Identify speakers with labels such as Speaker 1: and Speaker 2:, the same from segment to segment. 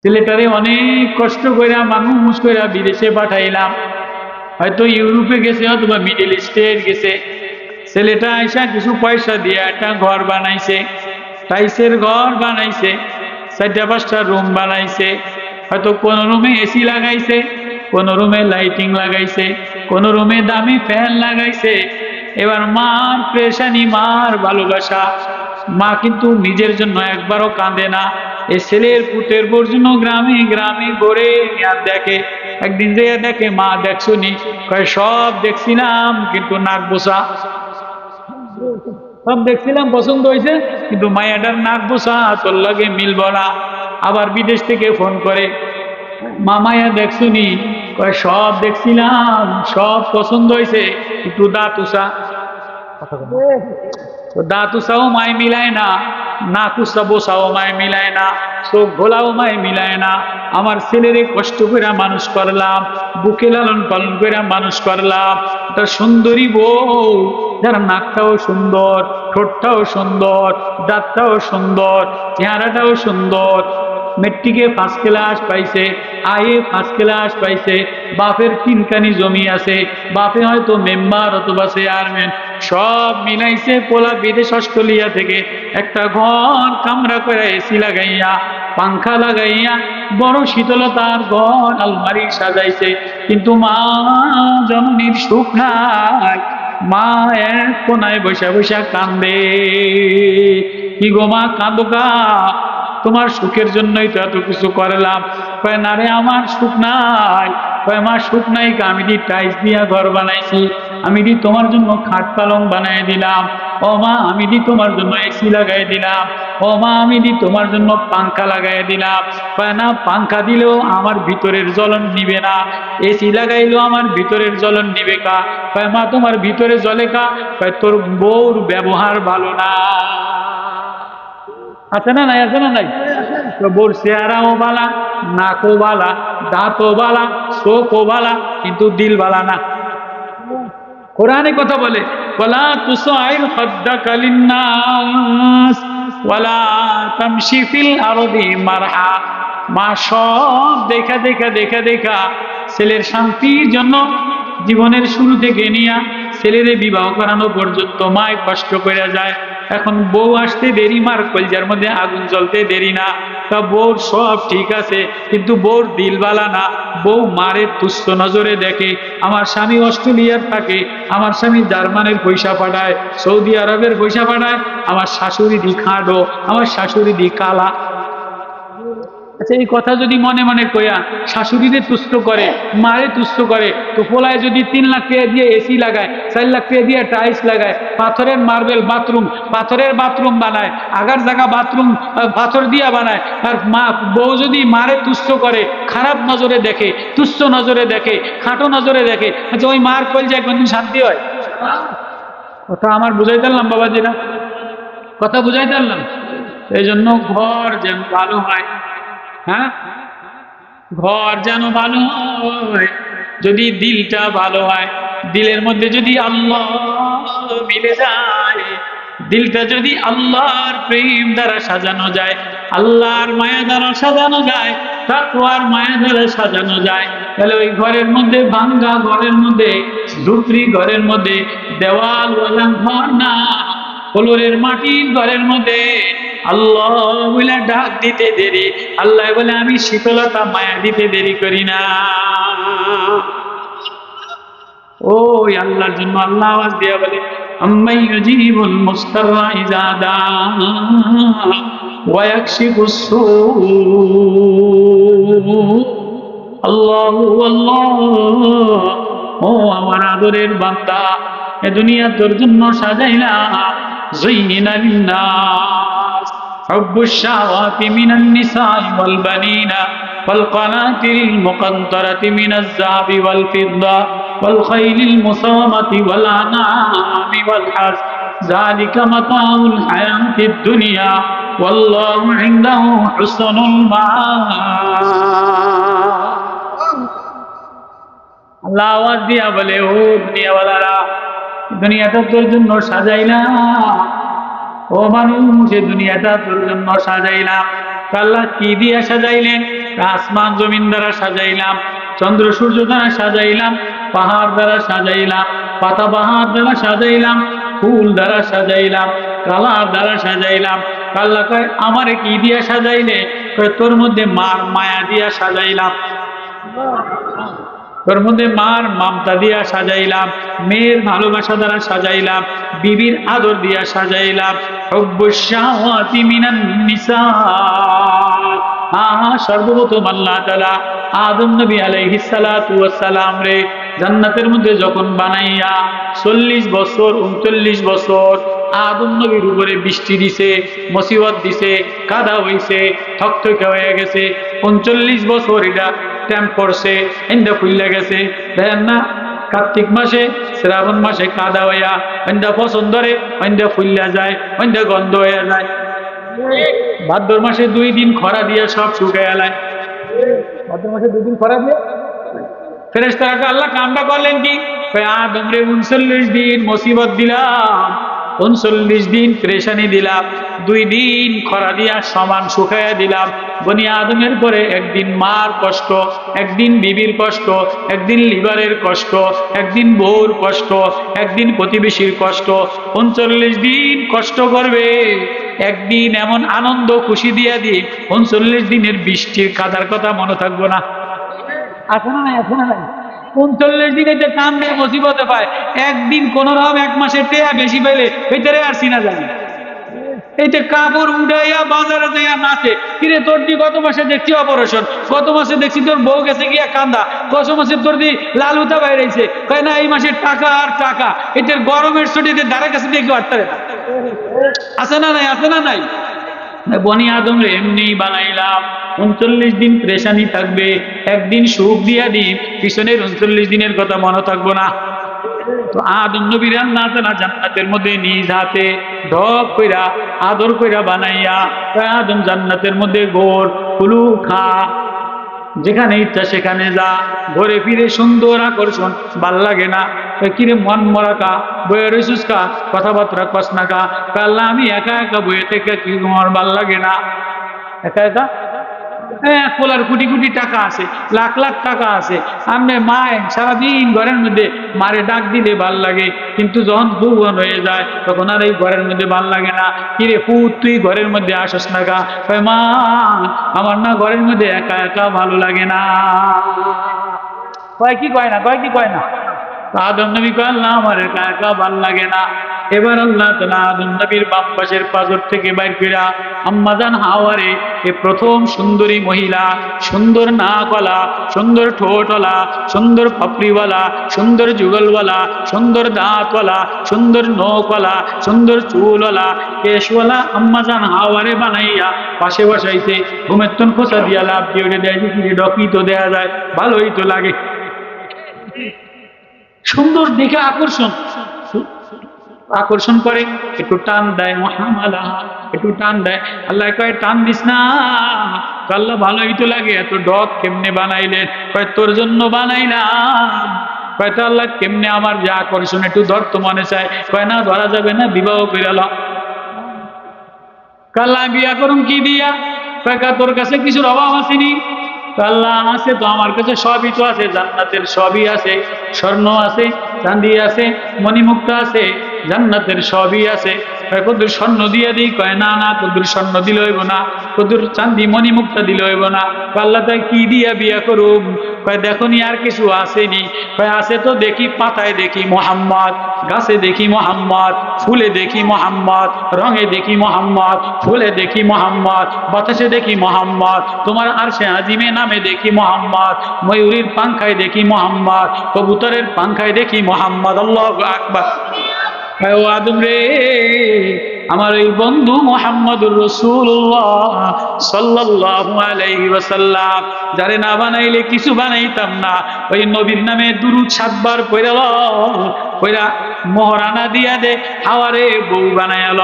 Speaker 1: ছেলেটারে অনেক কষ্ট করে মানুষ করে বিদেশে পাঠাইলাম, হয়তো ইউরোপে গেছে অথবা মিডল ইস্টে গেছে। ছেলেটা আইসা কিছু পয়সা দিয়ে একটা ঘর বানাইছে, টাইসের ঘর বানাইছে, 4-5টা রুম বানাইছে। হয়তো কোন রুমে এসি লাগাইছে, কোন রুমে লাইটিং লাগাইছে, কোন রুমে দামি ফ্যান লাগাইছে। এবার মার প্রেশানি, মার ভালোবাসা। মা কিন্তু নিজের জন্য একবারও কাঁদে না। এই ছেলের পুতের বোর জন্য গ্রামে গ্রামে ঘুরে আর দেখে। একদিন যে দেখে, মা দেখছনি? কয় সব দেখছিলাম, কিন্তু নাক বোসা। সব দেখছিলাম, পছন্দ হয়েছে, কিন্তু মায়াটার নাক বোসা, তোর লাগে মিলব না। আবার বিদেশ থেকে ফোন করে, মা মায়া দেখছনি? কয় সব দেখছিলাম, সব পছন্দ হয়েছে, একটু দাঁত উষা। দাঁত উষাও মায় মিলায় না, নাক উষা বসাও মায় মিলায় না, চোখ ঘোলাও মায় মিলায় না। আমার ছেলেরে কষ্ট করে মানুষ করলাম, বুকে লালন পালন করে মানুষ করলাম। একটা সুন্দরী বউ, যার নাকটাও সুন্দর, ঠোঁটটাও সুন্দর, দাঁতটাও সুন্দর, চেহারাটাও সুন্দর। মেট্রিকে ফার্স্ট ক্লাস পাইছে, আয়ে ফার্স্ট ক্লাস পাইছে, বাপের 3 কানি জমি আছে, বাপে হয়তো মেম্বার অথবা চেয়ারম্যান। সব মিলাইছে, পোলা বিদেশ অস্ট্রেলিয়া থেকে একটা ঘর কামরা করে এসি লাগাইয়া, পাংখা লাগাইয়া, বড় শীতলতার ঘর আলমারি সাজাইছে। কিন্তু মা জননীর সুখ নাই। মা এক কোনায় বসে বসে কান্দে। কি গো মা, কাঁদো কা? তোমার সুখের জন্যই তো এত কিছু করলাম। কয় না রে, আমার সুখ নাই। কয় মা, সুখ নাই? আমি দি টাইলস দিয়া ঘর বানাইছি, আমি দি তোমার জন্য খাট পালং বানাই দিলাম। ও মা, আমি দি তোমার জন্য এসি লাগাই দিলাম। ও মা, আমি দি তোমার জন্য পাংখা লাগাই দিলাম। কয় না, পাংখা দিলেও আমার ভিতরের জ্বলন নিবে না, এসি লাগাইলেও আমার ভিতরের জ্বলন নিবে কা? কয় মা, তোমার ভিতরে জ্বলে কা? কয় তোর বউর ব্যবহার ভালো না। আছে না নাই? আছে না নাই? তো বোর চেহারাও বালা, নাকও বালা, দাঁতও বালা, চোখও বালা, কিন্তু দিল বালা না। কোরআনে কথা বলে, ওয়ালা তুসাইর খাদ্দাকা লিন্নাস ওয়ালা তামশি ফিল আরদি মারহা। মা সব দেখা দেখা দেখা দেখা ছেলের শান্তির জন্য জীবনের শুরু থেকে নিয়া ছেলেরে বিবাহ করানো পর্যন্ত মায় কষ্ট করে যায়। এখন বউ আসতে দেরি, মার কলজার মধ্যে আগুন জ্বলতে দেরি না। তা বউর সব ঠিক আছে, কিন্তু বউর দিলবালা না। বউ মারে তুচ্ছ নজরে দেখে। আমার স্বামী অস্ট্রেলিয়ার থাকে, আমার স্বামী জার্মানের পয়সা পাঠায়, সৌদি আরবের পয়সা পাঠায়, আমার শাশুড়ি দি খাঁড়ো, আমার শাশুড়ি দি কালা। আচ্ছা, এই কথা যদি মনে মনে কইয়া শাশুড়িদের তুষ্ট করে, মারে তুষ্ট করে, তো পোলায় যদি 3 লাখ টাকা দিয়ে এসি লাগায়, 4 লাখ টাকা দিয়ে টাইলস লাগায়, পাথরের মার্বেল বাথরুম, পাথরের বাথরুম বানায়, আগার জায়গা বাথরুম পাথর দিয়া বানায়, আর মা বউ যদি মারে তুষ্ট করে, খারাপ নজরে দেখে, তুচ্ছ নজরে দেখে, খাটো নজরে দেখে, আচ্ছা ওই মার কলজায় কোনদিন শান্তি হয়? কথা আমার বুঝাই পারলাম বাবাজিরা? কথা বুঝাই পারলাম? এই জন্য ঘর যেন ভালো হয়। হ্যাঁ, ঘর যেন ভালো হয়, যদি দিলটা ভালো হয়, দিলের মধ্যে যদি আল্লাহ মিলে যায়, দিলটা যদি আল্লাহর প্রেম দ্বারা সাজানো যায়, আল্লাহর মায়া দ্বারা সাজানো যায়, তাকওয়ার মায়া দ্বারা সাজানো যায়, তাহলে ওই ঘরের মধ্যে, ভাঙ্গা ঘরের মধ্যে, ঝুপড়ি ঘরের মধ্যে, দেওয়ালওয়ালা ঘর না, ফ্লোরের মাটির ঘরের মধ্যে আল্লাহ বলে ডাক দিতে দেরি, আল্লাহ বলে আমি শীতলতা মায়া দিতে দেরি করি না। ওই আল্লাহর জন্য আল্লাহ আওয়াজ দিয়া বলে, আম্মাই ইউজিবুল মুস্তাররা ইযা দা ওয়া ইয়াকশিফুস সূ। আল্লাহু আল্লাহ, ও আমার আদরের বান্দা, এ দুনিয়া তোর জন্য সাজাইলাম। যুইনা লিন্নাস হুব্বুশ শাহাওয়াতি মিনান নিসাই ওয়াল বানিনা ওয়াল কানাতিরিল মুকান্তারাতি মিনাজ যাহাবি ওয়াল ফিদ্দা ওয়াল খাইলিল মুসাওয়ামাতি ওয়াল আনামি ওয়াল হারস, যালিকা মাতাউল হায়াতিদ দুনিয়া ওয়াল্লাহু ইনদাহু হুসনুল মাআব। আল্লাহ আওয়াজ দিয়া বলে, ও দুনিয়াওয়ালারা, দুনিয়াটা তোর জন্য সাজাইলাম। ও মানুষ, দুনিয়াটা তোর জন্য সাজাইলাম। আল্লাহ কি দিয়া সাজাইলেন? আসমান জমিন দ্বারা সাজাইলাম, চন্দ্র সূর্য দ্বারা সাজাইলাম, পাহাড় দ্বারা সাজাইলাম, পাতা বাহার দ্বারা সাজাইলাম, ফুল দ্বারা সাজাইলাম, কালার দ্বারা সাজাইলাম। আল্লাহ কয় আমারে কি দিয়া সাজাইলে? তোর মধ্যে মার মায়া দিয়া সাজাইলাম, তোর মধ্যে মার মমতা দিয়া সাজাইলাম, মেয়ের ভালোবাসা দ্বারা সাজাইলাম, বিবির আদর দিয়া সাজাইলাম। হুব্বুশ-শাহাওয়াতি মিনান নিসা। সর্বপ্রথম আল্লাহ তাআলা আদম নবী আলাইহিস সালাতু ওয়াস সালাম রে জান্নাতের মধ্যে যখন বানাইয়া 40 বছর 39 বছর আদম নবীর উপরে বৃষ্টি দিছে, মুসিবত দিছে, কাদা হইছে, থকথকে হয়ে গেছে। 39 বছর এটা ট্যাম্প করছে, এন্ডা ফুইলা গেছে। দেখেন না, কার্তিক মাসে শ্রাবণ মাসে কাদা হইয়া এন্ডা পছন্দরে এন্ডা ফুইলা যায়, এন্ডা গন্ধ হয়ে যায়। ভাদ্র মাসে 2 দিন খরা দিয়ে সব শুকায় যায়। ভাদ্র মাসে 2 দিন খরা দিয়ে ফেরেশতাকে আল্লাহ কামটা করলেন কি? আদম রে 39 দিন মুসিবত দিলাম, 39 দিন পরেশানি দিলাম, 2 দিন খরা দিয়া সমান শুকাইয়া দিলাম। বনি আদমের পরে একদিন মার কষ্ট, একদিন বিবির কষ্ট, একদিন লিভারের কষ্ট, একদিন বউর কষ্ট, একদিন প্রতিবেশীর কষ্ট। 39 দিন কষ্ট করবে, একদিন এমন আনন্দ খুশি দিয়া দিই 39 দিনের বৃষ্টির কাদার কথা মনে থাকবো না। আছে না নাই? আছে না নাই? 39 দিনে যে কান্দে মুসিবতে পায়, একদিন কোন রকম 1 মাসের টেয়া বেশি পাইলে ভিতরে আর চিনা যায় না। এই যে কাপড় উড়াইয়া বাজারে যাইয়া নাচে, কিরে তোর দি গত মাসে দেখছি অপারেশন, গত মাসে দেখছি তোর বউ গেছে গিয়া কান্দা, গত মাসে তোর দি লালুতা বাইরেছে, কয় না এই মাসের টাকা আর টাকা, এটার গরমের ছুটিতে দ্বারা কাছে দেখতে পারতে। আছে না নাই? আছে না নাই? বনি আদম রে এমনি বানাইলাম, 39 দিন পরেশানি থাকবে, একদিন সুখ দিয়া দিই, পিছনের 39 দিনের কথা মনে থাকবো না। তো আদম নবীর আল্লাহ তাআলা জান্নাতের মধ্যে নিজ হাতে ঢক কইরা আদর কইরা বানাইয়া আদম জান্নাতের মধ্যে গোর কুলু খা, যেখানে ইচ্ছা সেখানে যা, ঘুরে ফিরে সুন্দর আকর্ষণ, ভাল লাগে না। কিরে মন মরা কা, বয়ে রইসুস কা, কথাবার্তা কস না কা? আল্লাহ আমি একা একা বয়ে থেকে কি আমার ভাল লাগে না। একা একা পোলার কোটি কোটি টাকা আছে, লাখ লাখ টাকা আছে, আমি মায় সারাদিন ঘরের মধ্যে মারে ডাক দিলে ভাল লাগে, কিন্তু যখন যৌবন হয়ে যায় তখন আর এই ঘরের মধ্যে ভাল লাগে না। কিরে পুত তুই ঘরের মধ্যে আসস না গা? মা আমার না ঘরের মধ্যে একা একা ভালো লাগে না। কয় কি কয় না? কয় কি কয় না? আদম নবী কয় আল্লাহ আমার একা একা ভাল লাগে না। এবার আল্লাহ তাআলা আদম নবীর বাম পাশের পাজর থেকে বাইর কইরা আম্মাজান হাওয়ারে এ প্রথম সুন্দরী মহিলা, সুন্দর নাকওয়ালা, সুন্দর ঠোঁটওয়ালা, সুন্দর পাপড়িওয়ালা, সুন্দর যুগলওয়ালা, সুন্দর দাঁতওয়ালা, সুন্দর নখওয়ালা, সুন্দর চুলওয়ালা, কেশওয়ালা আম্মাজান হাওয়ারে বানাইয়া পাশে বসাইছে। ঘুমের তন খোঁচা দিয়া লাভ দিয়ে ওটা দেয় যে ডকি তো দেয়া যায়, ভালোই তো লাগে, সুন্দর দেখে আকর্ষণ করে, একটু টান দেয়, মহামালাহা একটু টান দেয়। আল্লাহ কয় টান দিস না, আল্লাহ ভালোই তো লাগে, এত ডক কেমনে বানাইলেন? কয় তোর জন্য বানাইলাম। কয় তো আল্লাহ কেমনে আমার যে আকর্ষণ একটু ধরতো মনে চায়? কয় না ধরা যাবে না, বিবাহ কইরাল। আল্লাহ বিয়া করুন কি দিয়া? কয় তোর কাছে কিছুর অভাব আসেনি? আল্লাহ আছে তো, আমার কাছে সবই তো আছে, জান্নাতের সবই আছে, স্বর্ণ আছে, চাঁদি আছে, মণিমুক্তা আছে, জান্নাতের সবই আছে। কদুর স্বর্ণ দিয়ে দিই? কয় না না, কদুর স্বর্ণ দিলে হইব না, কদুর চাঁদি মণিমুক্তা দিলে হইব না। আল্লাহ তাই কি দিয়া বিয়া করুম? কয় দেখো নি আর কিছু আসেনি? কয় আছে তো, দেখি পাতায় দেখি মোহাম্মদ, গাছে দেখি মোহাম্মদ, ফুলে দেখি মোহাম্মদ, রঙে দেখি মোহাম্মদ, ফুলে দেখি মোহাম্মদ, বাতাসে দেখি মোহাম্মদ, তোমার আরশে আজিমে নামে দেখি মোহাম্মদ, ময়ূরীর পাংখায় দেখি মোহাম্মদ, কবুতরের পাংখায় দেখি মোহাম্মদ। আল্লাহু আকবার। ও আদম রে, আমার এই বন্ধু মুহাম্মদুর রাসূলুল্লাহ সাল্লাল্লাহু আলাইহি ওয়াসাল্লাম, যারে না বানাইলে কিছু বানাইতাম না, ওই নবীর নামে দুরূদ 7 বার পড়া মোহরানা দিয়া দে, হাওয়ারে বউ বানায়াল।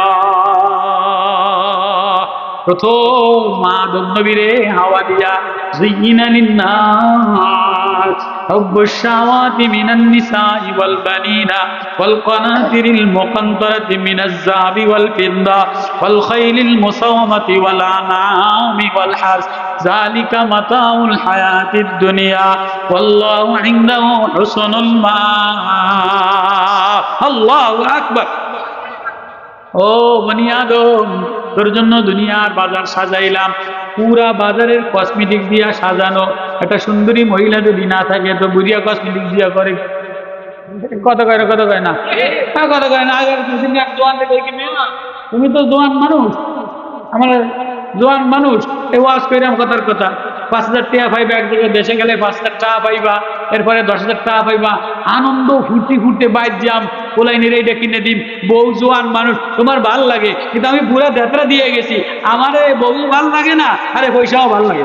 Speaker 1: প্রথম আদম নবীরে হাওয়া দিয়া, যুইনা লিন্নাস حب الشهوات من النساء والبنين والقناطر المقنطرة من الذهب والفضة والخيل المسومة والأنعام والحرث ذلك متاع الحياة الدنيا والله عنده حسن المآب الله أكبر ও বনি আদম তোর জন্য দুনিয়ার বাজার সাজাইলাম পুরা বাজারের কসমেটিক দিয়া সাজানো একটা সুন্দরী মহিলা যদি না থাকে তো বুড়িয়া কসমেটিক দিয়া করে কত কয় না কথা কয় না আগের জোয়ান থেকে কি মেয়ে না তুমি তো জোয়ান মানুষ আমার জোয়ান মানুষ এ ওয়াজ কইরাম কথার কথা ৫,০০০ টাকা পাইবা এক জায়গায় দেশে গেলে ৫,০০০ টাকা পাইবা এরপরে ১০,০০০ টাকা পাইবা আনন্দ ফুটে বাইর যাম পোলাইনের এইটা কিনে দিন বউ জোয়ান মানুষ তোমার ভাল লাগে কিন্তু আমি পুরা যাত্রা দিয়ে গেছি আমারে বউ ভাল লাগে না আরে পয়সাও ভাল লাগে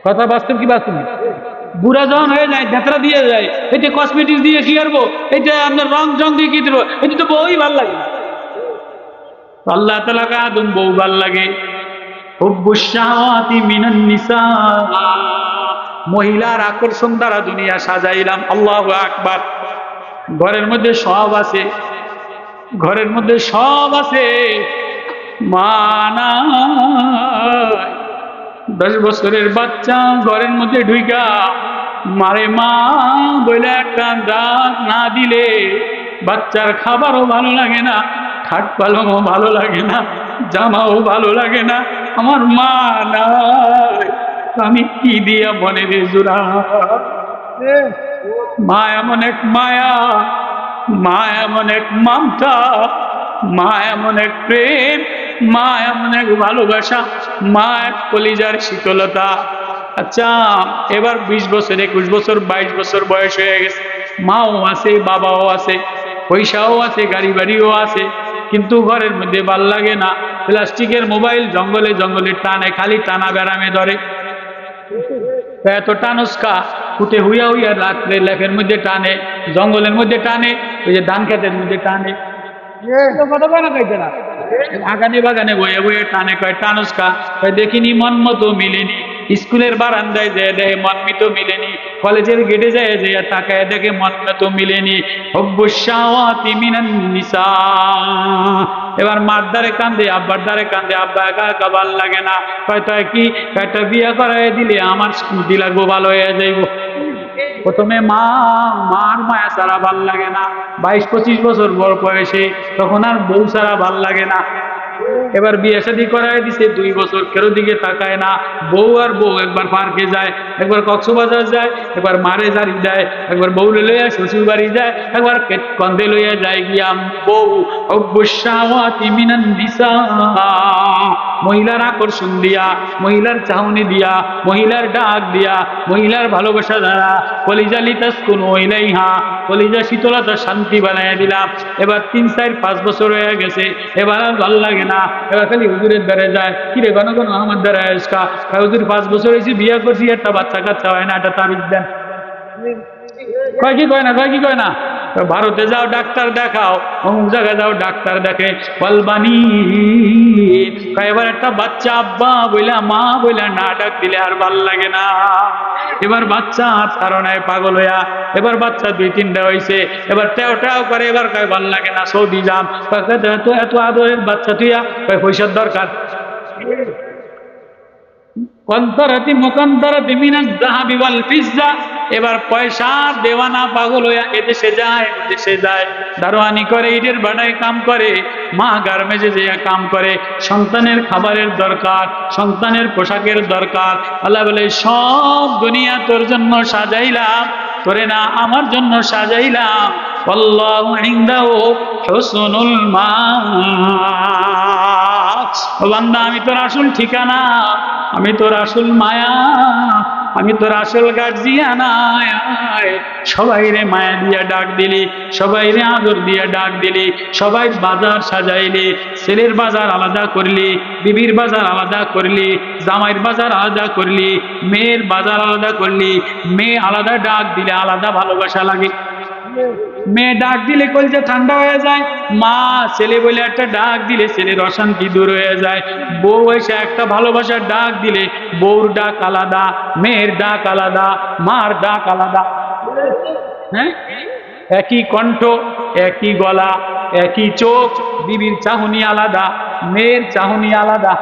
Speaker 1: কথা বাস্তব কি বাস্তব বুড়া যখন হয়ে যায় যাত্রা দিয়ে যায় এটা কসমেটিক্স দিয়ে কি করবো এটা আপনার রং দিয়ে কি দেবো এটা তো বউই ভাল লাগে আল্লাহ তাআলা আদম বউ ভাল লাগে হুব্বুশ শাহাওয়াতি মিনান নিসা মহিলার আকর্ষণ দ্বারা দুনিয়া সাজাইলাম আল্লাহু আকবার ঘরের মধ্যে সব আছে মানা 10 বছরের বাচ্চা ঘরের মধ্যে ঢুইকা মারে মা বলে একটা দাঁত না দিলে বাচ্চার খাবারও ভালো লাগে না খাট পালংও ভালো লাগে না জামাও ভালো লাগে না আমার মা নাই আমি কি দিয়া মনে রে জোড়া মা এমন এক মায়া মা এমন এক মমতা মা এমন এক প্রেম মা এমন এক ভালোবাসা মা এক কলিজার শীতলতা আচ্ছা এবার 20 বছর 21 বছর 22 বছর বয়স হয়ে গেছে মাও আছে বাবাও আছে পয়সাও আছে গাড়ি বাড়িও আছে কিন্তু ঘরের মধ্যে ভাল লাগে না প্লাস্টিকের মোবাইল জঙ্গলে টানে খালি টানা বেড়ামে ধরে এত টানস্কা উঠে হুইয়া রাত্রে লেফের মধ্যে টানে জঙ্গলের মধ্যে টানে ওই যে ধান খেতের মধ্যে টানে আগানে বাগানে বয়ে টানে কয় টানস্কা দেখিনি মন মতো মিলেনি স্কুলের বারান্দায় যায় দেয় মন মতো মিলেনি কলেজের গেটে যায় যে তাকায় দেখে মন মতো মিলেনি হুব্বুশ শাহাওয়াতি মিনান নিসা এবার মার দ্বারে কান্দে আব্বার দ্বারে কান্দে আব্বা একা ভাল লাগে না কয়টা কি কয়টা বিয়া করাই দিলে আমার স্কুটি লাগবো ভালো হয়ে যাইব প্রথমে মার মায়া ছাড়া ভাল লাগে না 22-25 বছর বয়সে তখন আর বউ ছাড়া ভাল লাগে না এবার বিয়ে শাদী করায় দিছে 2 বছর কেউ দিকে তাকায় না বউ একবার পার্কে যায় একবার কক্সবাজার যায় একবার মারে জারি যায় একবার বউ লইয়া শ্বশুর বাড়ি যায় একবার কন্দে লইয়া যায় গিয়া বউ হুব্বুশ শাহাওয়াতি মিনান নিসা মহিলার আকর্ষণ দিয়া মহিলার চাহনি দিয়া মহিলার ডাক দিয়া মহিলার ভালোবাসা দ্বারা কলিজা লিতাসকুনু ইলাইহা কলিজা শীতলতা শান্তি বানাইয়া দিলাম এবার 3-4-5 বছর হয়ে গেছে এবার আর ভালো লাগে না এবার খালি হুজুরের দ্বারে যায় কিরে ঘন আমার দ্বারা আসকা হুজুর 5 বছর হয়েছে বিয়ে করছি একটা বাচ্চা কাচ্চা হয় না একটা তাবিজ দেন কয় কি কয় না ভারতে যাও ডাক্তার দেখাও অমুক জায়গায় যাও ডাক্তার দেখে বলবানি এবার একটা বাচ্চা আব্বা বইলা মা বইলা না ডাক দিলে আর ভাল লাগে না এবার বাচ্চা তারনায় পাগল হইয়া এবার বাচ্চা 2-3টা হয়েছে এবার টেও করে এবার কয় ভাল লাগে না সৌদি যাম এত আদরের বাচ্চা তুইয়া কয় পয়সার দরকার কন্তরাতি মুকান্তরাতি মিনাজ যাহাবি ওয়াল ফিজ্জা এবার পয়সা দেওয়ানা পাগল হইয়া এদেশে যায় দারোয়ানি করে ইটের বাড়ায় কাম করে মা গার্মেজে যে কাম করে সন্তানের খাবারের দরকার সন্তানের পোশাকের দরকার আল্লাহ বলে সব দুনিয়া তোর জন্য সাজাইলাম তোরে না আমার জন্য সাজাইলাম আল্লাহু ইনদাহু হুসনুল মাআব বান্দা আমি তোর আসল ঠিকানা আমি তোর আসল মায়া আমি তোর আসল গার্জিয়ানা সবাই রে মায়া দিয়া ডাক দিলি সবাই রে আদর দিয়া ডাক দিলি সবাই বাজার সাজাইলি ছেলের বাজার আলাদা করলি বিবির বাজার আলাদা করলি জামাইয়ের বাজার আলাদা করলি মেয়ের বাজার আলাদা করলি মেয়ে আলাদা ডাক দিলে আলাদা ভালোবাসা লাগে মেয়ে ডাক দিলে কলজা ঠান্ডা হয়ে যায়, মা ছেলে বলে একটা ডাক দিলে ছেলের অশান্তি দূর হয়ে যায়, বউ এসে একটা ভালোবাসার ডাক দিলে বউর ডাক আলাদা, মেয়ের ডাক আলাদা, মার ডাক আলাদা। হ্যাঁ, একই কণ্ঠ, একই গলা, একই চোখ, বিবির চাহনি আলাদা, মেয়ের চাহনি আলাদা,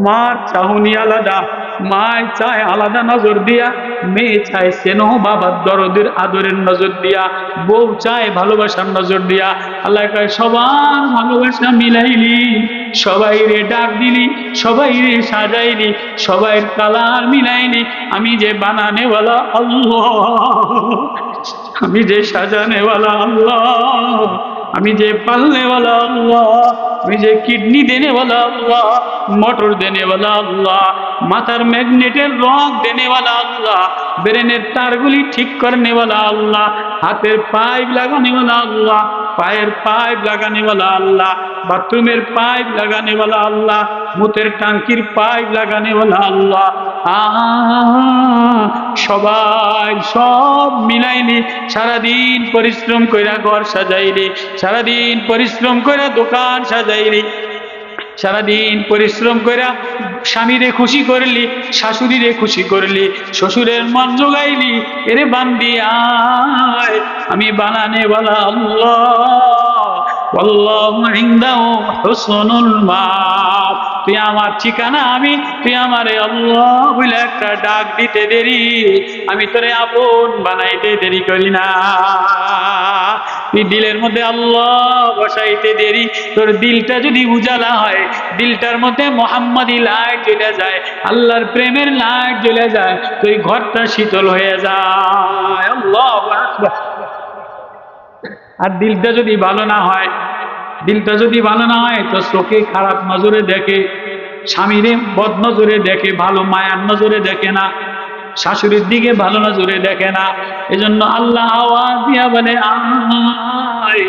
Speaker 1: মার চাহনি আলাদা। মায় চায় আলাদা নজর দিয়া, মেয়ে চায় স্নেহ বাবার দরদের আদরের নজর দিয়া, বউ চায় ভালোবাসার নজর দিয়া। আল্লাহ কয় সবার ভালোবাসা মিলাইলি, সবাই রে ডাক দিলি, সবাই রে সাজাইলি, সবাই কালার মিলাইলি। আমি যে বানানেওয়ালা আল্লাহ, আমি যে সাজানেওয়ালা আল্লাহ, আমি যে পালনেওয়ালা আল্লাহ, আমি যে কিডনি দেনেওয়ালা আল্লাহ, মোটর দেনেওয়ালা আল্লাহ, মাথার ম্যাগনেটের রগ দেনেওয়ালা আল্লাহ, ব্রেনের তারগুলি ঠিক করনেওয়ালা আল্লাহ, হাতের পাইপ লাগানেওয়ালা আল্লাহ, পায়ের পাইপ লাগানেওয়ালা আল্লাহ, বাথরুমের পাইপ লাগানেওয়ালা আল্লাহ, মুতের টাঙ্কির পাইপ লাগানেওয়ালা আল্লাহ। সবাই সব মিলাইলি, সারাদিন পরিশ্রম কইরা ঘর সাজাইলি, সারাদিন পরিশ্রম কইরা দোকান সাজাইলি, সারাদিন পরিশ্রম কইরা স্বামীরে খুশি করলি, শাশুড়িরে খুশি করলি, শ্বশুরের মন জোগাইলি। এরে বান্দি আয়, আমি বানানেওয়ালা আল্লাহ, আল্লাহু ইনদাহু হুসনুল মাআব। তুই আমার ঠিকানা, আমি তুই আমারে আল্লাহ বলে একটা ডাক দিতে দেরি, আমি তোরে আপন বানাইতে দেরি করি না। তুই দিলের মধ্যে আল্লাহ বসাইতে দেরি, তোর দিলটা যদি উজালা হয়, দিলটার মধ্যে মোহাম্মদী লাইট জ্বলে যায়, আল্লাহর প্রেমের লাইট জ্বলে যায়, তুই ঘরটা শীতল হয়ে যায়। আল্লাহু আকবার। আর দিলটা যদি ভালো না হয়, দিলটা যদি ভালো না হয় তো চোখে খারাপ নজরে দেখে, স্বামীরে বদ নজরে দেখে, ভালো মায়ার নজরে দেখে না, শাশুড়ির দিকে ভালো নজরে দেখে না। এজন্য আল্লাহ আওয়াজ দিয়া বলে আয়,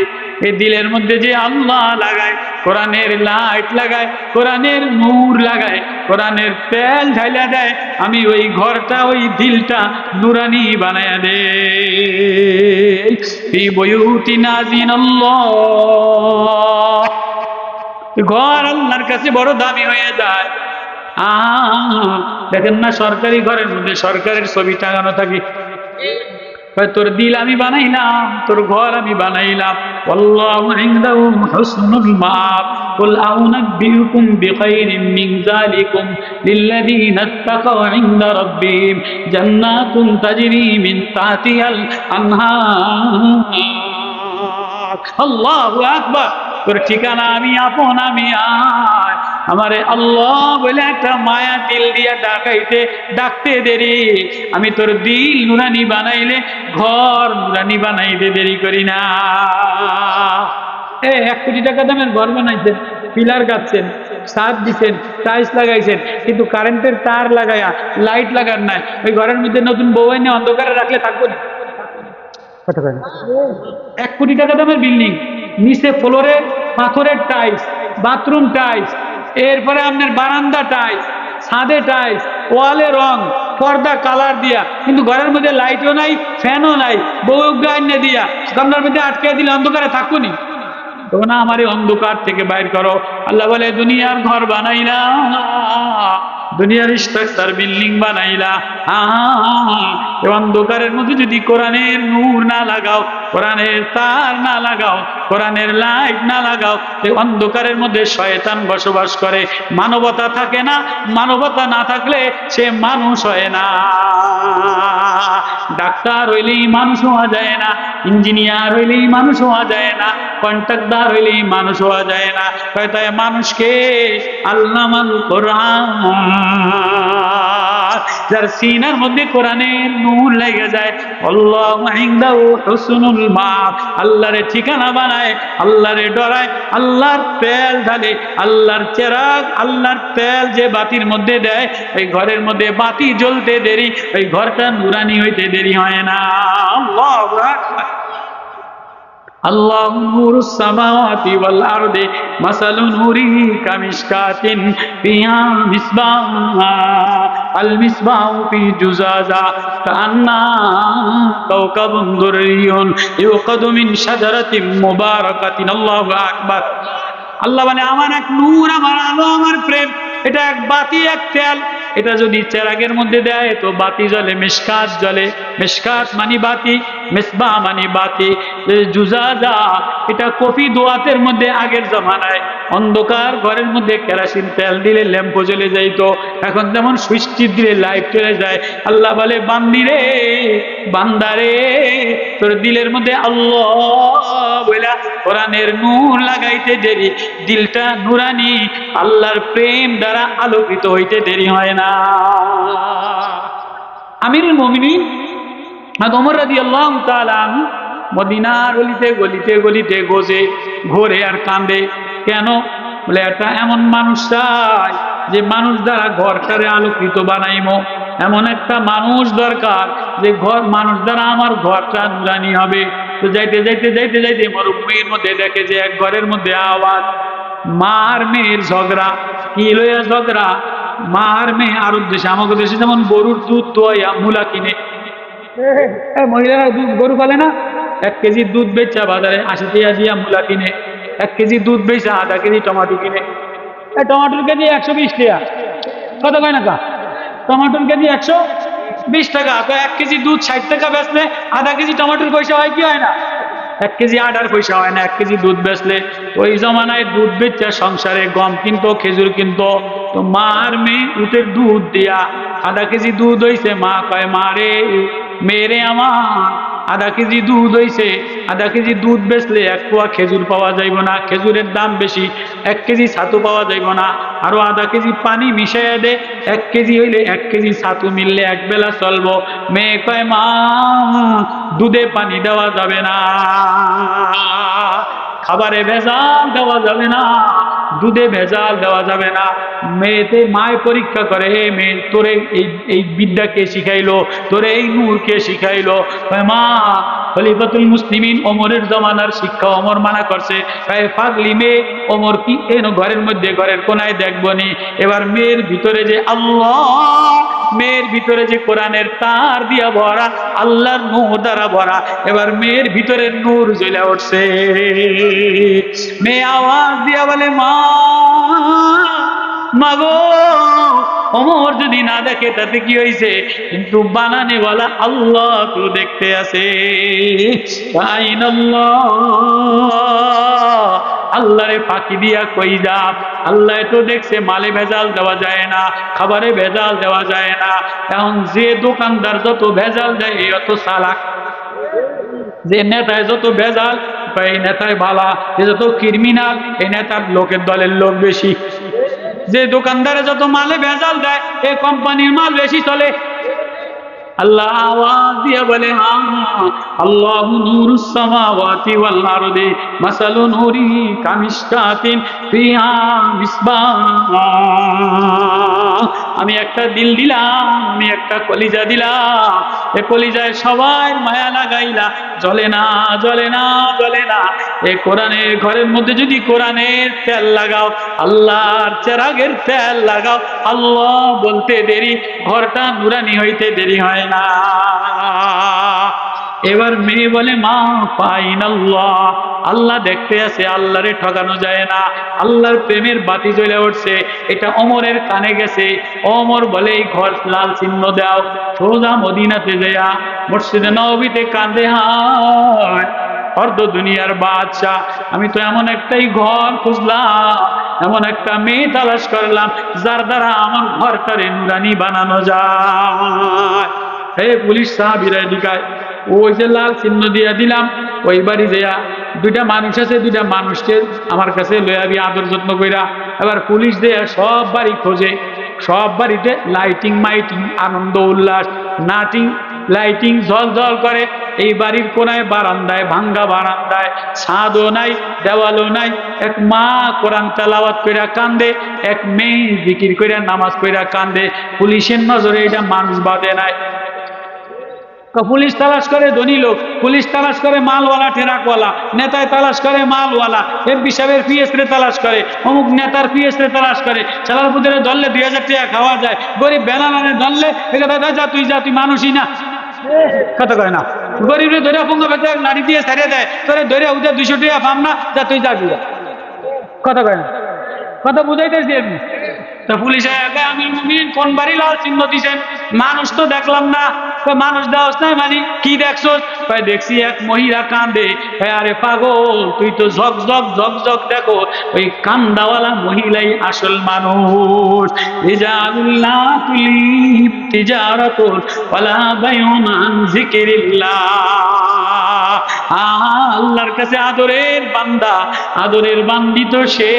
Speaker 1: এই দিলের মধ্যে যে আল্লাহ লাগায়, কোরআনের লাইট লাগায়, কোরআনের নূর লাগায়, কোরআনের তেল ঢাইলা দেয়, আমি ওই ঘরটা, ওই দিলটা নুরানি বানায়া দে। ফি বুয়ুতিন আযিনাল্লাহ, ঘর আল্লাহর কাছে বড় দামি হয়ে যায়। দেখেন না সরকারি ঘরের মধ্যে সরকারের ছবি টাঙানো থাকে, তোর দিল আমি বানাইলাম, তোর ঘর আমি বানাইলাম। আল্লাহু ইনদাহু হুসনুল মাআব। কুল আউনাব্বিউকুম বিখাইরিম মিন যালিকুম লিল্লাযীনা ইত্তাকাউ ইনদা রাব্বিহিম জান্নাতুন তাজরি মিন তাহতিহাল আনহার। আল্লাহু আকবার। তোর ঠিকানা আমি আপন, আমি আয়, আমারে আল্লাহ বলে একটা মায়া দিল দিয়া ডাকতে দেরি, আমি তোর দিল নুরানি বানাইলে ঘর নুরানি বানাইতে দেরি করি না। 1 কোটি টাকা দামের ঘর বানাইছেন, পিলার গাচ্ছেন, ছাদ দিচ্ছেন, টাইলস লাগাইছেন, কিন্তু কারেন্টের তার লাগাইয়া লাইট লাগার নাই, ওই ঘরের মধ্যে নতুন বউ এনে অন্ধকারে রাখলে থাকবো না। 1 কোটি টাকা দামের বিল্ডিং, নিচে ফ্লোরে পাথরের টাইলস, বাথরুম টাইলস, এরপরে আপনার বারান্দা টাইলস, ছাদে টাইলস, ওয়ালে রং, পর্দা কালার দিয়া, কিন্তু ঘরের মধ্যে লাইটও নাই, ফ্যানও নাই, বউ গাইনে দিয়া গামলার মধ্যে আটকে দিলে অন্ধকারে থাকবো নি? তো না, আমার এই অন্ধকার থেকে বাইর করো। আল্লাহ বলে দুনিয়ার ঘর বানাইলা, দুনিয়ার স্ট্রাকচার বিল্ডিং বানাইলা, অন্ধকারের মধ্যে যদি কোরআনের নূর না লাগাও, কোরআনের তার না লাগাও, কোরআনের লাইট না লাগাও, অন্ধকারের মধ্যে শয়তান বসবাস করে, মানবতা থাকে না। মানবতা না থাকলে সে মানুষ হয় না। ডাক্তার হইলেই মানুষ হওয়া যায় না, ইঞ্জিনিয়ার হইলেই মানুষ হওয়া যায় না, কন্ট্রাক্টর হইলেই মানুষ হওয়া যায় না। তাই মানুষকে আল্লামাল কোরআন, যার সিনার মধ্যে কোরআনের নূর লেগে যায়, আল্লাহু ইনদাহু হুসনুল মাআব, আল্লাহর ঠিকানা বানায়, আল্লাহর ডরায়, আল্লাহর তেল ঢালে, আল্লাহর চেরাগ, আল্লাহর তেল যে বাতির মধ্যে দেয়, ওই ঘরের মধ্যে বাতি জ্বলতে দেরি, ওই ঘরটা নুরানি হইতে দেরি হয় না। আল্লাহু আকবার। আল্লাহু নূরুস সামাওয়াতি ওয়াল আরদি মাসালু নূরিহি কামিশকাতিন ফিহা মিসবাহ আল মিসবাহু ফি জুজাজা কান্না কাওকাবুন দুররিয়ুন ইউকাদু মিন শাজারাতিন মুবারাকাতিন। আল্লাহু আকবার। আল্লাহ মানে আমার এক নূর, আমার আলো, আমার প্রেম, এটা এক বাতি, এক তেল। এটা যদি চেরাগের মধ্যে দেয় তো বাতি জ্বলে, মিশকাত জ্বলে। মিশকাত মানে বাতি, মিসবাহ মানে বাতি। জুজাজা এটা কফি দোয়াতের মধ্যে আগের জমানায় অন্ধকার ঘরের মধ্যে কেরাসিন তেল দিলে ল্যাম্পো জ্বলে যাইতো, এখন যেমন সুইচ টিপ দিলে লাইট চলে যায়। আল্লাহ বলে বান্দি রে, বান্দারে, তোর দিলের মধ্যে আল্লাহ বলে কোরআনের নূর লাগাইতে দেরি, দিলটা নুরানি, আল্লাহর প্রেম দ্বারা আলোকিত হইতে দেরি হয় না। আমিরুল মুমিনিন ওমর রাদিয়াল্লাহু তাআলা আনহু মদিনার গলিতে গলিতে গলিতে ঘোরে আর কান্দে। কেন? বলে এটা এমন মানুষ চাই যে মানুষ দ্বারা ঘরটারে আলোকিত বানাইমো, এমন একটা মানুষ দরকার যে মানুষ দ্বারা আমার ঘরটা নুরানি হবে। তো যাইতে যাইতে যাইতে যাইতে মরুভূমির মধ্যে দেখে যে এক ঘরের মধ্যে আওয়াজ, মা আর মেয়ের ঝগড়া। কি লইয়া ঝগড়া? মা আর মেয়ে। আরব দেশে, আমাকে দেশে যেমন গরুর দুধ দোয়া মূলা কিনে, মহিলারা গরু পালে না, 1 কেজি দুধ বেচা বাজারে 80 টাকা দিয়া মূলা কিনে, 1 কেজি দুধ বেচা আধা কেজি টমাটো কিনে। টমাটোর কেজি 120 টাকা, কত কয় না কা? টমাটোর কেজি 120 টাকা। তো 1 কেজি দুধ 60 টাকা বেচলে আধা কেজি টমাটোর পয়সা হয় কি হয় না? 1 কেজি আটার পয়সা হয় না 1 কেজি দুধ বেচলে। ওই জমানায় দুধ বেচা সংসারে গম কিনতো, খেজুর কিনতো। তো মা আর মেয়ে উটের দুধ দিয়া আধা কেজি দুধ হইছে, মা কয় মা রে, মেরে আমার আধা কেজি দুধ হইছে, আধা কেজি দুধ বেচলে 1 পোয়া খেজুর পাওয়া যাইব না, খেজুরের দাম বেশি। 1 কেজি ছাতু পাওয়া যাইব না, আরো আধা কেজি পানি মিশাইয়া দে, 1 কেজি হইলে 1 কেজি ছাতু মিললে 1 বেলা চলবো। মেয়ে কয় মা, দুধে পানি দেওয়া যাবে না, খাবারে ভেজাল দেওয়া যাবে না, দুধে ভেজাল দেওয়া যাবে না। মেয়েতে মায় পরীক্ষা করে, হে মেয়ে, তোরে এই বিদ্যা কে শিখাইলো, তোরে এই নূর কে শিখাইলো? মা, খলিফাতুল মুসলিমিন ওমরের জমানার শিক্ষা ওমর মানা করছে। পাগলি মেয়ে, ওমর কি এনো ঘরের মধ্যে ঘরের কোনায় দেখবনি? এবার মেয়ের ভিতরে যে আল্লাহ, মেয়ের ভিতরে যে কোরআনের তার দিয়া ভরা, আল্লাহর নূর দ্বারা ভরা, এবার মেয়ের ভিতরে নূর জ্বলে উঠছে। মেয়ে আওয়াজ দিয়া বলে মা, মাগো, ওমর যদি না দেখে তাতে কি হয়েছে, কিন্তু বানানেওয়ালা আল্লাহ তো দেখতে আছে। আল্লাহরে ফাঁকি দিয়া কই যা, আল্লাহ তো দেখছে মালে ভেজাল দেওয়া যায় না, খাবারে ভেজাল দেওয়া যায় না। এখন যে দোকানদার যত ভেজাল দেয় অত চালাক, যে নেতায় যত ভেজাল এই নেতায় ভালা, যে যত ক্রিমিনাল এই নেতার লোকের দলের লোক বেশি। যে দোকানদারে যত মালে ভেজাল দেয় এই কোম্পানির মাল বেশি চলে। আল্লাহ আওয়াজ দিয়া বলে আল্লাহু নূরুস সামাওয়াতি ওয়াল আরদি মাসালু নূরিহি কামিশকাতিন ফিহা মিসবাহ। আমি একটা দিল দিলাম, আমি একটা কলিজা দিলাম, এ কলিজায় সবাই মায়া লাগাইলা, জ্বলে না, জ্বলে না, জ্বলে না। এই কোরআনের ঘরের মধ্যে যদি কোরআনের তেল লাগাও, আল্লাহর চেরাগের তেল লাগাও, আল্লাহ বলতে দেরি, ঘরটা নুরানি হইতে দেরি হয় না। এবার মেয়ে বলে মা পাইন আল্লাহ, আল্লাহ দেখতে আছে, আল্লাহরে ঠকানো যায় না। আল্লাহর প্রেমের বাতি জ্বলে উঠছে, এটা ওমরের কানে গেছে। ওমর বলে এই ঘর লাল চিহ্ন দাও, সোজা মদিনাতে যায়া মসজিদে নববীতে কাঁদে, হায় অর্ধ দুনিয়ার বাদশাহ, আমি তো এমন একটাই ঘর খুঁজলাম, এমন একটা মেয়ে তালাশ করলাম যার দ্বারা আমার ঘরটারে নুরানি বানানো যায়। হে পুলিশ সাহাবীরা দিকায়, ওই যে লাল চিহ্ন দিয়া দিলাম, ওই বাড়ি যেয়া 2টা মানুষ আছে, 2টা মানুষকে আমার কাছে লয়াবি আদর যত্ন কইরা। এবার পুলিশ দেয়া সব বাড়ি খোঁজে, সব বাড়িতে লাইটিং মাইটিং, আনন্দ উল্লাস, নাটিং লাইটিং জল জল করে। এই বাড়ির কোনায় বারান্দায়, ভাঙ্গা বারান্দায় ছাদও নাই, দেওয়ালও নাই, এক মা কোরআন তেলাওয়াত কইরা কান্দে, এক মেয়ে জিকির কইরা নামাজ কইরা কান্দে। পুলিশের নজরে এটা মানুষ বাদে নাই। পুলিশ তালাশ করে ধনী লোক, পুলিশ তালাশ করে মালওয়ালা ঠেরাকওয়ালা, নেতায় তালাশ করে মালওয়ালা, এমপি সাহেবের পিএস রে তালাশ করে, অমুক নেতার পিএস রে তালাশ করে, চালার পুজোরে ধরলে 2000 টাকা খাওয়া যায়, গরিব বেলানারে ধরলে যা তুই মানুষই না, কথা কয় না, গরিবরে ধরে পঙ্গা বেঁধে নাড়ি দিয়ে ছাড়িয়ে দেয়, তোরে ধরে উঠে 200 টাকা পাম না, যা তুই যাবি, কথা কয় না, কথা বুঝাইতেছি আমি। তা পুলিশে আমির মুমিন কোন বাড়ি লাল চিহ্ন দিছেন, মানুষ তো দেখলাম না, মানুষ দেওয়াস নাই মানে কি দেখছো, দেখছি এক মহিলা কান্দে, আরে পাগল তুই তো ঝকঝক ঝকঝক দেখো, ওই কান্দাওয়ালা মহিলাই আসল মানুষ। রিজালুল্লাহ তুলিব তিজারাতুন ওয়ালা বাইউন আন যিকিরিল্লাহ, আল্লাহর কাছে আদরের বান্দা, আদরের বান্দি তো সে,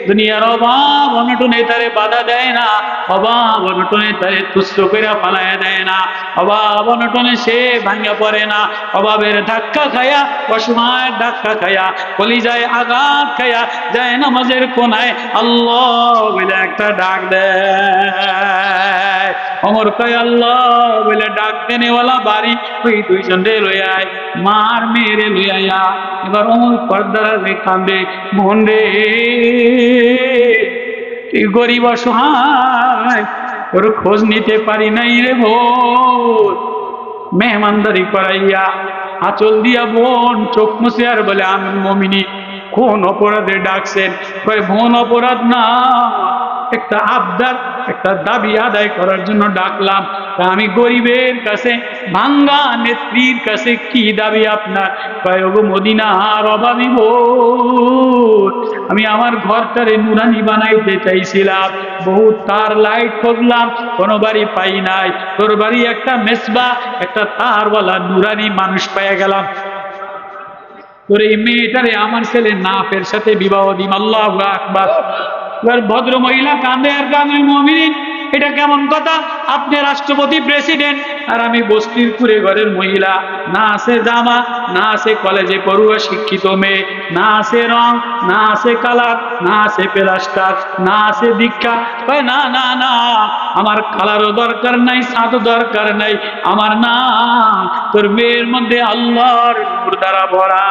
Speaker 1: দুনিয়ার অভাব অনটনে তারে বাধা দেয় না, অভাব অনটনে তারে তুচ্ছ করে পালায় দেয় না, অভাব অনটনে সে ভাঙ্গা পড়ে না, অভাবের ধাক্কা খায়া, অসময়ের ধাক্কা খায়া, কলিজায় আঘাত খায়া যায় নামাজের কোনায় আল্লাহ বলে একটা ডাক দেয়, অমর কয় আল্লাহ বলে ডাক দেনেওয়ালা বাড়ি ওই 2 জনে লই আয়, মার মেরে লই আয়া, এবার অমর পর্দারে কান্দে, মন রে গরিব অসহায় ওর খোঁজ নিতে পারি নাই রে বোন, মেহমানদারি করাইয়া আঁচল দিয়া বোন চোখ মুছে আর বলে আমির মুমিনিন কোন অপরাধে ডাকছেন, কয় বোন অপরাধ না, একটা আবদার একটা দাবি আদায় করার জন্য ডাকলাম, আমি গরিবের কাছে ভাঙ্গা নেত্রীর কাছে কি দাবি আপনার, কয় ওগো মদিনার অভাবী বোন, আমি আমার ঘরটারে নুরানি বানাইতে চাইছিলাম, বহু তার লাইট খুঁজলাম কোনো বাড়ি পাই নাই, তোর বাড়ি একটা মেসবা একটা তারওয়ালা নুরানি মানুষ পাইয়া গেলাম, তোর এই মেয়েটারে আমার ছেলে নাফের সাথে বিবাহ দিম। আল্লাহু আকবার। এবার ভদ্র মহিলা কান্দে আর কান্দে, মুমিন এটা কেমন কথা, আপনি রাষ্ট্রপতি প্রেসিডেন্ট আর আমি বস্তির কুড়ে ঘরের মহিলা, না আছে জামা, না আছে কলেজে পড়ুয়া শিক্ষিত মেয়ে, না আছে রং, না আছে কালার, না আছে প্লাস্টার, না আছে দীক্ষা, না না না আমার কালারও দরকার নাই, ছাদও দরকার নাই, আমার না তোর মেয়ের মধ্যে আল্লাহর নূর দ্বারা ভরা,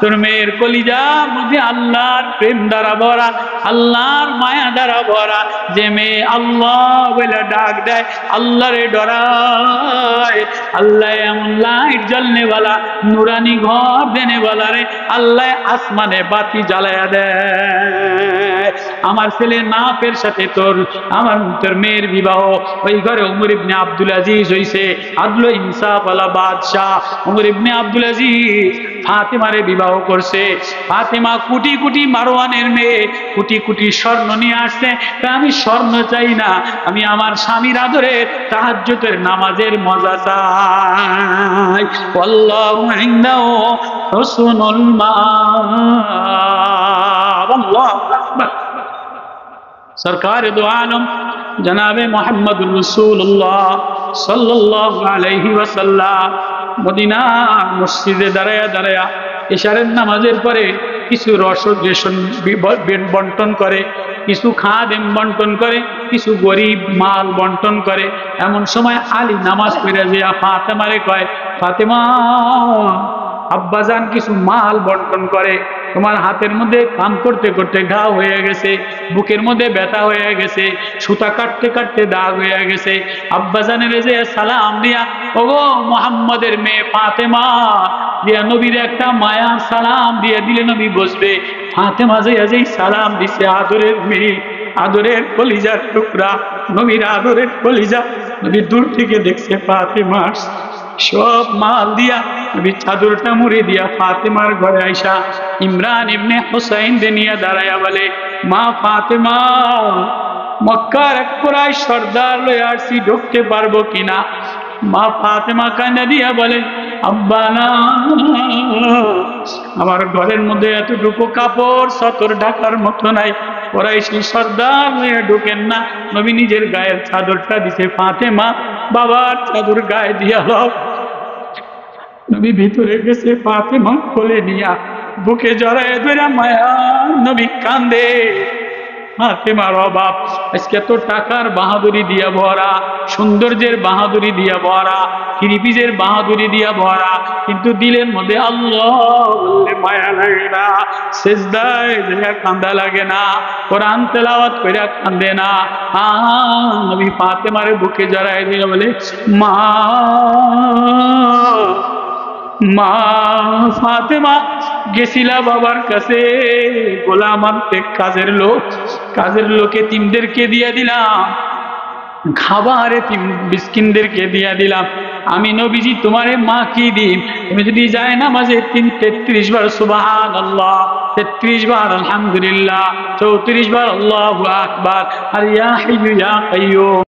Speaker 1: তোর মেয়ের কলিজার মধ্যে আল্লাহর প্রেম দ্বারা ভরা, আল্লাহর মায়া দ্বারা ভরা, যে মেয়ে আল্লাহ বলে ডাক দেয়, আল্লাহরে ডরায়, আল্লাহ এমন লাইট জ্বলনেওয়ালা নুরানি ঘর দেনেওয়ালা রে আল্লাহ আসমানে বাতি জ্বালায়া দেয়। আমার ছেলে নাফের সাথে তোর মেয়ের বিবাহ, ওই ঘরে উমর ইবনে আব্দুল আজিজ হইছে, আদল ইনসাফ ওয়ালা বাদশাহ উমর ইবনে আব্দুল আজিজ ফাতেমারে বিবাহ করছে। ফাতেমা কোটি কোটি মারওয়ানের মেয়ে, কোটি কোটি স্বর্ণ নিয়ে আসছে, আমি স্বর্ণ চাই না, আমি আমার স্বামীর আদরের তাহাজ্জুদের নামাজের মজা চাই। আল্লাহু ইনদাহু হুসনুল মাআব। আল্লাহু আকবার। সরকার দো আলম জনাবে মুহাম্মদুর রাসূলুল্লাহ সাল্লাল্লাহু আলাইহি ওয়াসাল্লাম মদিনার মসজিদে দাঁড়ায়া দাঁড়ায়া ইশারের নামাজের পরে কিছু রসদ বন্টন করে, কিছু খাদেম বন্টন করে, কিছু গরিব মাল বন্টন করে। এমন সময় আলী নামাজ পড়ে যাইয়া ফাতেমারে কয়, ফাতেমা আব্বাজান কিছু মাল বন্টন করে, তোমার হাতের মধ্যে কাম করতে করতে ঘা হয়ে গেছে, বুকের মধ্যে ব্যথা হয়ে গেছে, সুতা কাটতে কাটতে দাগ হয়ে গেছে, আব্বাজানের যে সালাম দিয়া, ওগো মুহাম্মদের মেয়ে ফাতেমা দিয়া নবীর একটা মায়া সালাম দিয়ে দিলে নবী বসবে। ফাতেমা যেই সালাম দিছে, আদরের মেয়ে, আদরের কলিজার টুকরা, নবীর আদরের কলিজা, নবী দূর থেকে দেখছে ফাতেমা সব মাল দিয়া নবী চাদরটা মুড়ে দিয়া ফাতেমার ঘরে আইসা ইমরান ইবনে হুসাইন দে নিয়ে দাঁড়ায়া বলে, মা ফাতেমা মক্কার এক কুরাইশ সর্দার লয়ে আসছি, ঢুকতে পারবো কিনা? মা ফাতেমা কান্না দিয়া বলে, আব্বা না, আমার ঘরের মধ্যে এতটুকু কাপড় সতর ঢাকার মতো নাই, কুরাইশি সর্দার লয়ে ঢুকেন না। নবী নিজের গায়ের চাদরটা দিছে, ফাতেমা বাবার চাদর গায়ে দিয়া লও। নবী ভিতরে গেছে, ফাতেমা কোলে নিয়া বুকে জড়ায় ধরে মায়া নবী কান্দে, ফাতেমার অভাব, আজকে তো টাকার বাহাদুরি দিয়া ভরা, সৌন্দর্যের বাহাদুরি দিয়া ভরা, থ্রিপিসের বাহাদুরি দিয়া ভরা, কিন্তু দিলের মধ্যে আল্লাহ বললে মায়া লাগে না, সেজদায় জায়গা কান্দা লাগে না, কোরআন তেলাওয়াত কইরা কান্দে না। নবী ফাতেমারে বুকে জড়ায় দিয়ে বলে মা, মা ফাতেমা গেছিলা বাবার কাছে গোলাম আনতে, কাজের লোকে তিনদেরকে দিয়ে দিলাম, খাবারে মিসকিনদেরকে দিয়ে দিলাম, আমি নবীজি তোমারে মা কি দিন? তুমি যদি যায় না মাঝে 33 বার সুবহানাল্লাহ, 33 বার আলহামদুলিল্লাহ, 34 বার আল্লাহু আকবার, আর ইয়া হাইয়্যু ইয়া কাইয়্যুম।